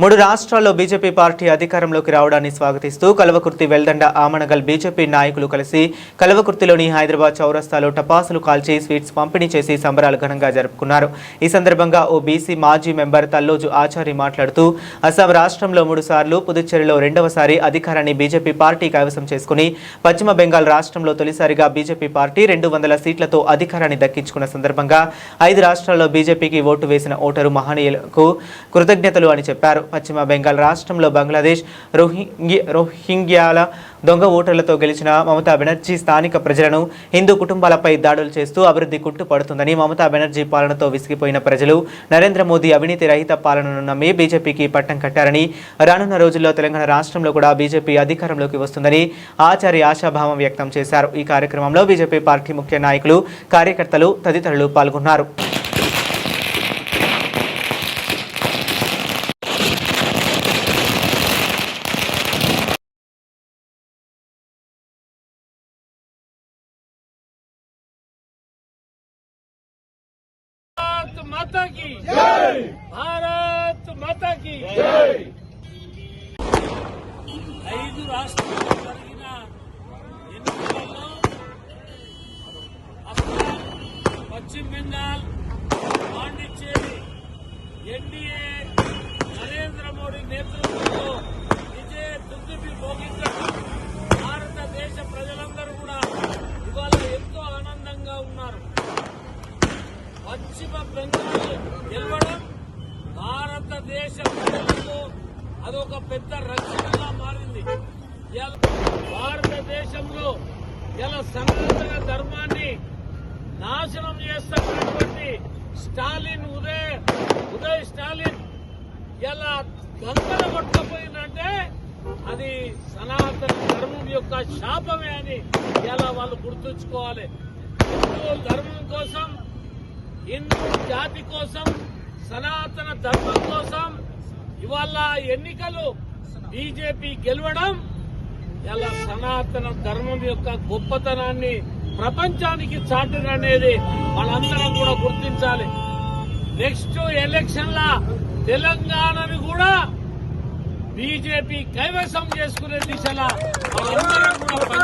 మూడు రాష్ట్రాల్లో BJP party అధికారంలోకి రావడాన్ని స్వాగతిస్తూ కల్వకుర్తి వెల్దండ ఆమనగల్ బీజేపీ నాయకులు కలిసి కల్వకుర్తిలోని హైదరాబాద్ చౌరస్తాలో టపాసులు కాల్చి స్వీట్స్ పంపిణీ చేసి సంబరాలు ఘనంగా జరుపుకున్నారు. ఈ సందర్భంగా ఓ బీసీ మాజీ మెంబర్ తల్లోజు ఆచారి మాట్లాడుతూ అస్సాం రాష్ట్రంలో 3 సార్లు, పుదుచ్చేరిలో 2వసారి అధికారాన్ని బీజేపీ పార్టీ కైవసం చేసుకుని పశ్చిమ బెంగాల్ రాష్ట్రంలో తొలిసారిగా బీజేపీ పార్టీ 200 సీట్లతో అధికారాన్ని దక్కించుకున్న సందర్భంగా 5 రాష్ట్రాల్లో బీజేపీకి ఓటు వేసిన ఓటరు మహనీయులకు కృతజ్ఞతలు అని చెప్పారు. పశ్చిమ బెంగాల్ రాష్ట్రంలో బంగ్లాదేశ్ రోహింగ్యాల దొంగ ఓటర్లతో గెలిచిన మమతా బెనర్జీ స్థానిక ప్రజలను, హిందూ కుటుంబాలపై దాడులు చేస్తూ అభివృద్ధి కుంటుపడుతుందని, మమతా బెనర్జీ పాలనతో విసిగిపోయిన ప్రజలు నరేంద్ర మోదీ అవినీతి రహిత పాలనను నమ్మి బీజేపీకి పట్టం కట్టారని, రానున్న రోజుల్లో తెలంగాణ రాష్ట్రంలో కూడా బీజేపీ అధికారంలోకి వస్తుందని ఆచార్య ఆశాభావం వ్యక్తం చేశారు. ఈ కార్యక్రమంలో బీజేపీ పార్టీ ముఖ్య నాయకులు, కార్యకర్తలు తదితరులు పాల్గొన్నారు. माता की जय, भारत माता की जय. 5 రాష్ట్రాల్లో జరిగిన ఎన్నికల్లో అస్సాం, పశ్చిమ బెంగాల్, పాండిచ్చేరి ఎన్డీఏ నరేంద్ర మోడీ నేతృత్వంలో విజయ దుందుబి భోగించడం భారతదేశ ప్రజలందరూ కూడా ఇవాళ ఎంతో ఆనందంగా ఉన్నారు. పశ్చిమ బెంగాల్ గెలవడం భారతదేశ ప్రజలకు అదొక పెద్ద రక్షణగా మారింది. భారతదేశంలో ఇలా సనాతన ధర్మాన్ని నాశనం చేస్తున్నటువంటి స్టాలిన్ ఉదయ్ స్టాలిన్ ఇలా గంగల పట్టుకపోయిందంటే అది సనాతన ధర్మం యొక్క శాపమే అని ఇలా వాళ్ళు గుర్తుంచుకోవాలి. హిందూ ధర్మం కోసం, హిందూ జాతి కోసం, సనాతన ధర్మం కోసం ఇవాళ ఎన్నికలు బీజేపీ గెలవడం ఇలా సనాతన ధర్మం యొక్క గొప్పతనాన్ని ప్రపంచానికి చాటుననేది మనందరం కూడా గుర్తించాలి. నెక్స్ట్ ఎలక్షన్ల తెలంగాణను కూడా బీజేపీ కైవసం చేసుకునే దిశలా మనందరం కూడా